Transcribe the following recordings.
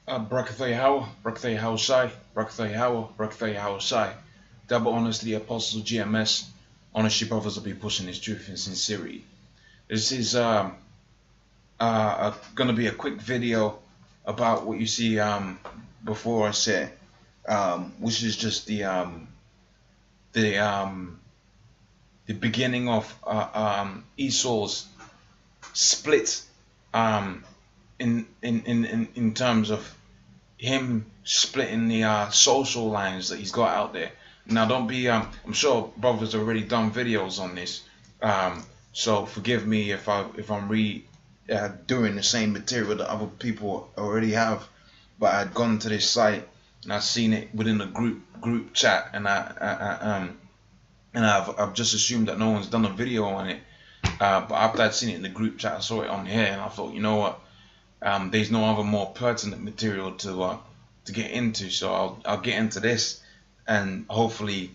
Brakathay Howell, Brakathay Howell Sai, Brakathay Howell, Brakathay Howell Sai. Double honors to the Apostles of GMS. Honesty brothers will be pushing this truth and sincerity. This is going to be a quick video about what you see before I say, which is just the um, the beginning of Esau's split um, in terms of him splitting the social lines that he's got out there. Now, don't be. I'm sure brothers have already done videos on this, so forgive me if I'm doing the same material that other people already have. But I'd gone to this site and I've seen it within the group chat, and I've just assumed that no one's done a video on it. But after I'd seen it in the group chat, I saw it on here, and I thought, you know what? There's no other more pertinent material to get into, so I'll get into this and hopefully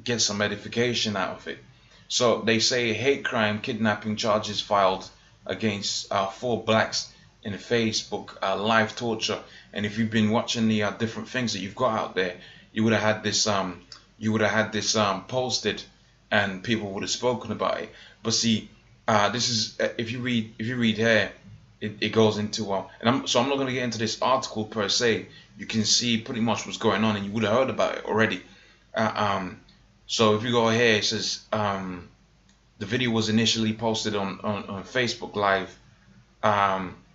get some edification out of it. So they say hate crime, kidnapping charges filed against 4 blacks in Facebook, live torture. And if you've been watching the different things that you've got out there, you would have had this posted, and people would have spoken about it. But see, this is if you read here, it goes into and I'm not going to get into this article per se. You can see pretty much what's going on, and you would have heard about it already. So if you go here, it says the video was initially posted on Facebook Live,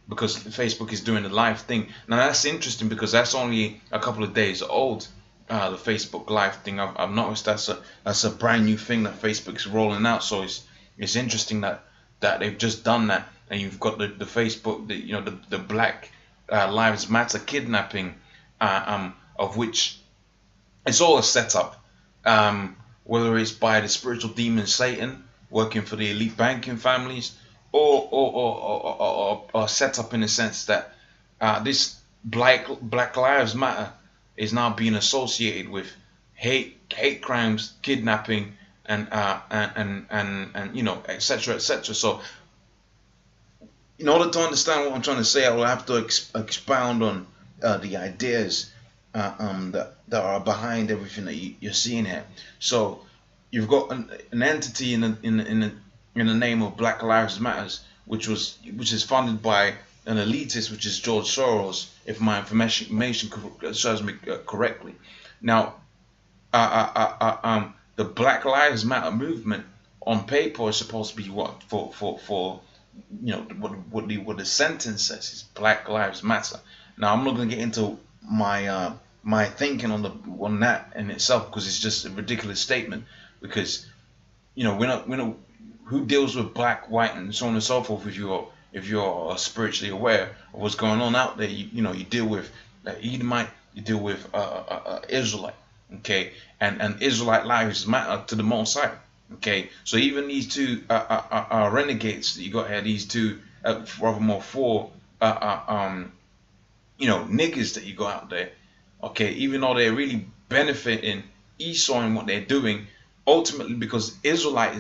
because Facebook is doing the live thing. Now that's interesting because that's only a couple of days old. The Facebook Live thing, I've noticed that's a brand new thing that Facebook's rolling out. So it's interesting that they've just done that, and you've got the Facebook, the Black Lives Matter kidnapping, of which it's all a setup, whether it's by the spiritual demon Satan working for the elite banking families, or set up in the sense that this Black Lives Matter is now being associated with hate crimes, kidnapping, and etc. etc. So in order to understand what I'm trying to say, I will have to expound on the ideas that are behind everything that you're seeing here. So you've got an entity in the name of Black Lives Matters, which is funded by an elitist, which is George Soros, if my information serves me correctly. Now, the Black Lives Matter movement on paper is supposed to be what for what the sentence says is Black Lives Matter. Now, I'm not going to get into my thinking on that in itself, because it's just a ridiculous statement. Because we're not who deals with black, white, and so on and so forth. If you're spiritually aware of what's going on out there, you deal with Edomite, you deal with Israelite, okay, and Israelite lives matter to the Most High, okay. So even these two renegades that you got here, these two rather more four niggas that you got out there, okay, even though they're really benefiting Esau in what they're doing, ultimately because Israelite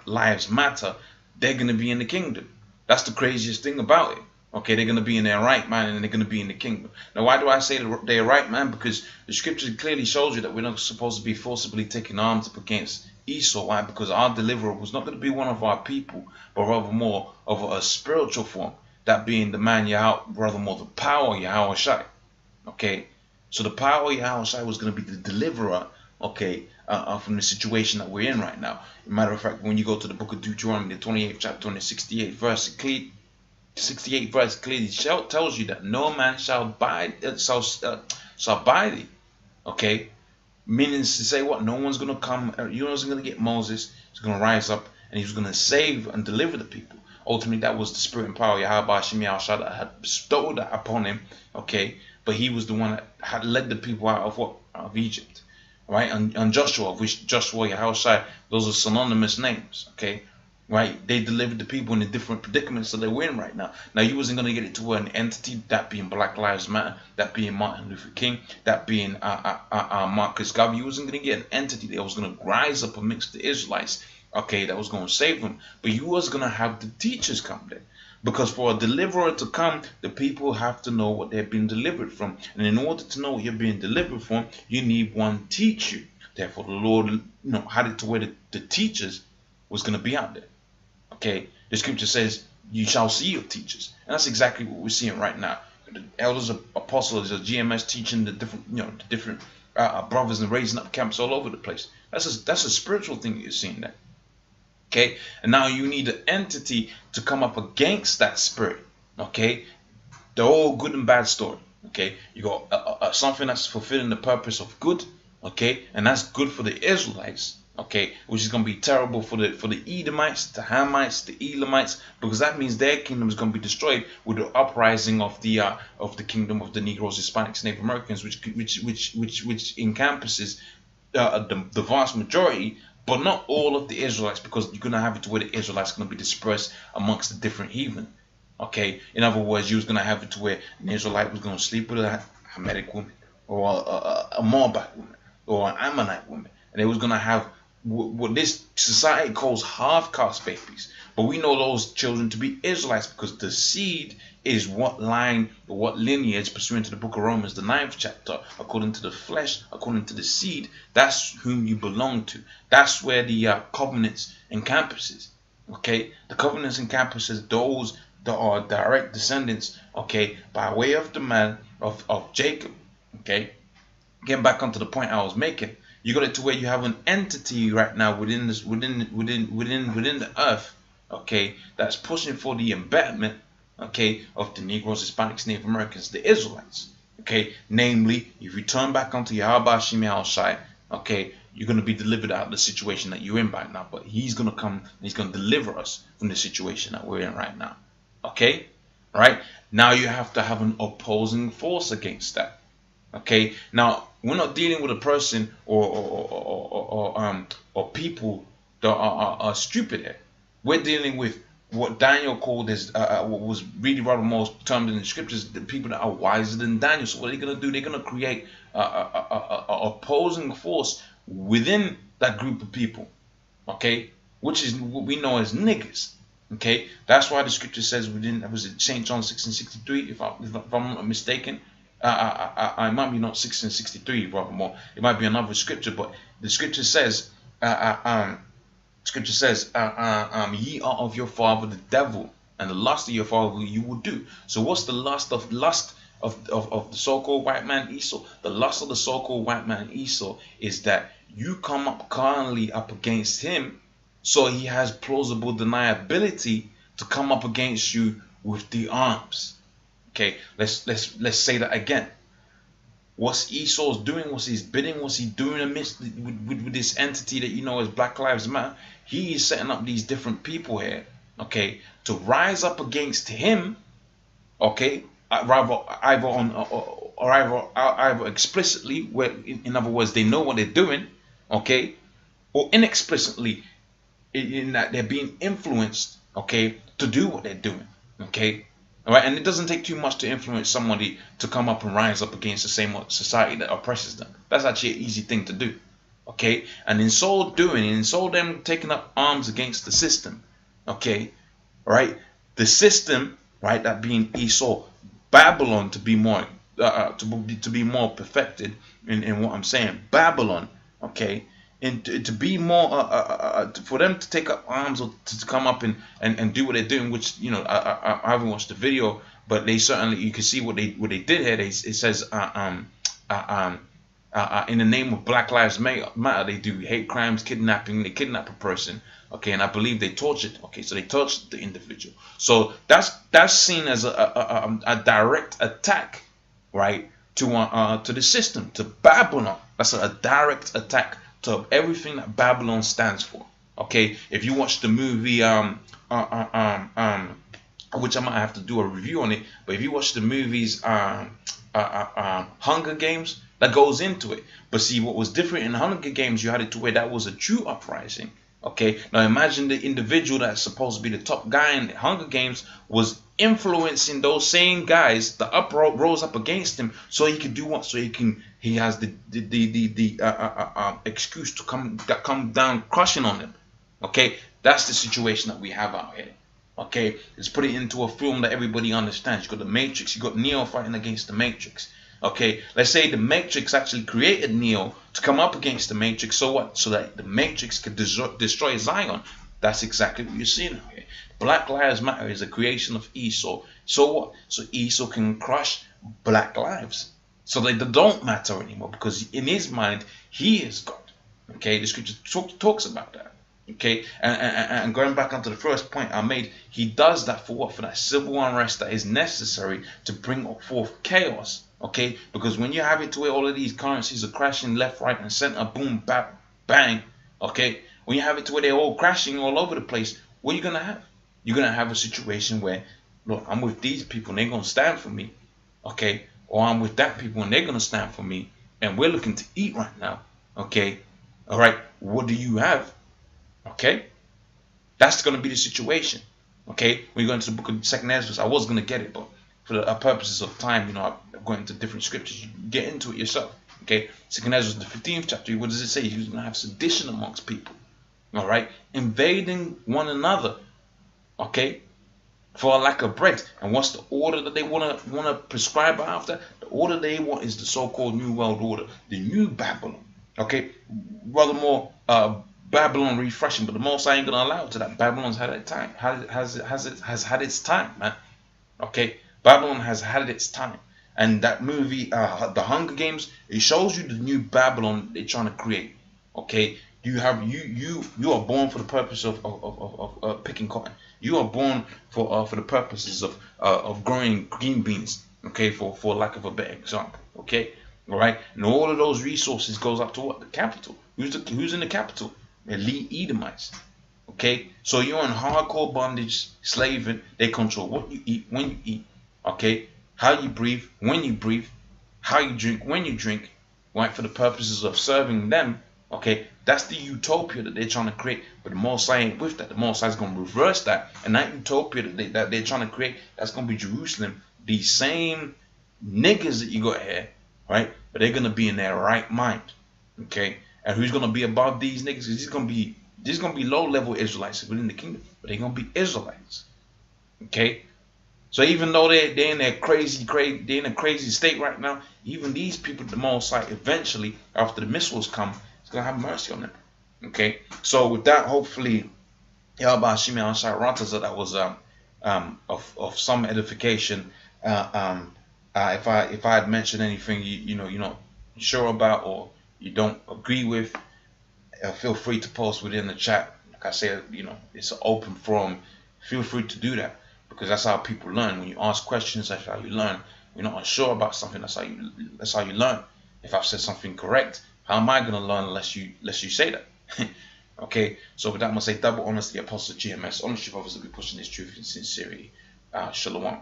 lives matter, they're going to be in the kingdom. That's the craziest thing about it. Okay, they're going to be in their right mind, and they're going to be in the kingdom. Now, why do I say they're right man? Because the scripture clearly shows you that we're not supposed to be forcibly taking arms up against Esau. Why? Because our deliverer was not going to be one of our people, but rather more of a spiritual form, that being the man Yahweh, rather more the power Yahweh Shai. Okay, so the power Yahweh Shai was going to be the deliverer, okay, from the situation that we're in right now. Matter of fact, when you go to the book of Deuteronomy, the 28th chapter and the 68th verse, clearly tells you that no man shall buy thee. Okay, meaning to say what? No one's going to come. You know, going to get Moses. He's going to rise up, and he's going to save and deliver the people. Ultimately, that was the spirit and power Yahweh Shem Yahshua that had bestowed that upon him. Okay, but he was the one that had led the people out of what? Out of Egypt. Right, and Joshua, which Joshua, Yahushua, those are synonymous names, okay, right? They delivered the people in the different predicaments that they were in right now. Now, you wasn't going to get it to an entity, that being Black Lives Matter, that being Martin Luther King, that being Marcus Garvey. You wasn't going to get an entity that was going to rise up amongst the Israelites, okay, that was going to save them. But you was going to have the teachers come there. Because for a deliverer to come, the people have to know what they're being delivered from. And in order to know what you're being delivered from, you need one to teach you. Therefore, the Lord, had it to where the teachers was going to be out there. Okay, the scripture says, "You shall see your teachers," and that's exactly what we're seeing right now. The elders, apostles, the GMS teaching the different brothers and raising up camps all over the place. That's a spiritual thing that you're seeing there. Okay, and now you need an entity to come up against that spirit. Okay, the whole good and bad story. Okay, you got something that's fulfilling the purpose of good. Okay, and that's good for the Israelites. Okay, which is going to be terrible for the Edomites, the Hamites, the Elamites, because that means their kingdom is going to be destroyed with the uprising of the kingdom of the Negroes, Hispanics, Native Americans, which encompasses the vast majority, but not all of the Israelites, because you're going to have it to where the Israelites are going to be dispersed amongst the different heathen. Okay, in other words, you was going to have it to where an Israelite was going to sleep with a Hamitic woman, or a Moabite woman, or an Ammonite woman, and they was going to have what this society calls half-caste babies. But we know those children to be Israelites, because the seed is what line or what lineage, pursuant to the book of Romans, the 9th chapter, according to the flesh, according to the seed, that's whom you belong to. That's where the covenants encompasses. Okay, the covenants encompasses those that are direct descendants, okay, by way of the man of Jacob. Okay, getting back onto the point I was making, you got it to where you have an entity right now within the earth, okay, that's pushing for the embedment, okay, of the Negroes, Hispanics, Native Americans, the Israelites. Okay, namely, if you turn back onto Yahweh Shem Yahushai, okay, you're going to be delivered out of the situation that you're in right now. But he's going to come and he's going to deliver us from the situation that we're in right now. Okay, right? Now you have to have an opposing force against that. Okay, now we're not dealing with a person or people that are stupid here. We're dealing with what Daniel called as what was really rather most termed in the scriptures, the people that are wiser than Daniel. So what are they going to do? They're going to create a opposing force within that group of people, okay, which is what we know as niggas. Okay, that's why the scripture says was it St. John 6:63, if I'm not mistaken. I might be not 6:63, rather more. It might be another scripture, but the scripture says, ye are of your father the devil, and the lust of your father you will do. So what's the lust of the so-called white man Esau? The lust of the so-called white man Esau is that you come up carnally up against him, so he has plausible deniability to come up against you with the arms. Okay, let's say that again. What's Esau's doing? What's he's bidding? What's he doing amidst with this entity that you know as Black Lives Matter? He is setting up these different people here, okay, to rise up against him, okay, either explicitly, where in other words they know what they're doing, okay, or inexplicitly, in that they're being influenced, okay, to do what they're doing, okay. All right, and it doesn't take too much to influence somebody to come up and rise up against the same society that oppresses them. That's actually an easy thing to do, okay? And in so doing, in so them taking up arms against the system, okay, right? The system, right, that being Esau, Babylon, to be more to be more perfected in what I'm saying, Babylon, okay. And to be more, for them to take up arms or to come up and do what they're doing, which, you know, I haven't watched the video, but they certainly, you can see what they did here. It says in the name of Black Lives Matter, they do hate crimes, kidnapping. They kidnap a person, okay, and I believe they tortured. Okay, so they tortured the individual. So that's seen as a direct attack, right, to the system, to Babylon. That's a direct attack to everything that Babylon stands for. Okay, if you watch the movie which I might have to do a review on it, but if you watch the movies Hunger Games, that goes into it. But see, what was different in Hunger Games, you had it to where that was a true uprising. Okay, now imagine the individual that's supposed to be the top guy in the Hunger Games was influencing those same guys that rose up against him, so he could do what? So he has the excuse to come down crushing on them. Okay, that's the situation that we have out here. Okay, let's put it into a film that everybody understands. You got the Matrix, you got Neo fighting against the Matrix. Okay, let's say the Matrix actually created Neo to come up against the Matrix. So what? So that the Matrix could destroy Zion. That's exactly what you're seeing here. Black Lives Matter is a creation of Esau. So what? So Esau can crush black lives. So they don't matter anymore, because in his mind, he is God. Okay, the scripture talks about that. Okay, and going back onto the first point I made, he does that for what? For that civil unrest that is necessary to bring forth chaos. Okay, because when you have it to where all of these currencies are crashing left, right, and center, boom, bang, bang. Okay, when you have it to where they're all crashing all over the place, what are you gonna have? You're gonna have a situation where, look, I'm with these people and they're gonna stand for me. Okay, or I'm with that people and they're gonna stand for me, and we're looking to eat right now. Okay, all right, what do you have? Okay, that's going to be the situation. Okay, when you go into the book of 2nd Ezra, I was going to get it, but for the purposes of time, you know, I'm going into different scriptures. You get into it yourself. Okay, 2nd Ezra, the 15th chapter. What does it say? You're going to have sedition amongst people. All right, invading one another. Okay, for a lack of bread. And what's the order that they want to prescribe after? The order they want is the so-called New World Order, the New Babylon. Okay, rather more Babylon refreshing, but the Most High ain't gonna allow it to that. Babylon's had its time. Has had its time, man. Okay, Babylon has had its time, and that movie, The Hunger Games, it shows you the new Babylon they're trying to create. Okay, you are born for the purpose of picking cotton. You are born for the purposes of growing green beans. Okay, for lack of a better example. Okay, all right, and all of those resources goes up to what? The capital. Who's in the capital? Elite Edomites. Okay, so you're in hardcore bondage, slaving. They control what you eat, when you eat. Okay, how you breathe, when you breathe, how you drink, when you drink. Right, for the purposes of serving them. Okay, that's the utopia that they're trying to create. But the Most High ain't with that. The Most High is going to reverse that, and that utopia that they're trying to create, that's going to be Jerusalem. These same niggas that you got here, right? But they're going to be in their right mind. Okay. And who's gonna be above these niggas? These gonna be low-level Israelites within the kingdom, but they're gonna be Israelites. Okay, so even though they're in their they're in a crazy state right now, even these people, the Most High, eventually after the missiles come, it's gonna have mercy on them. Okay, so with that, hopefully, Yahweh Shimei Anshai Rantaza, that was of some edification. If I had mentioned anything you're not sure about or you don't agree with, feel free to post within the chat. Like I said, it's an open forum. Feel free to do that, because that's how people learn. When you ask questions, that's how you learn. When you're not unsure about something, that's how you learn. If I've said something correct, how am I gonna learn unless you say that? Okay, so with that, I'm gonna say double honesty, Apostle GMS. Ownership, obviously, be pushing this truth in sincerity. Shalom.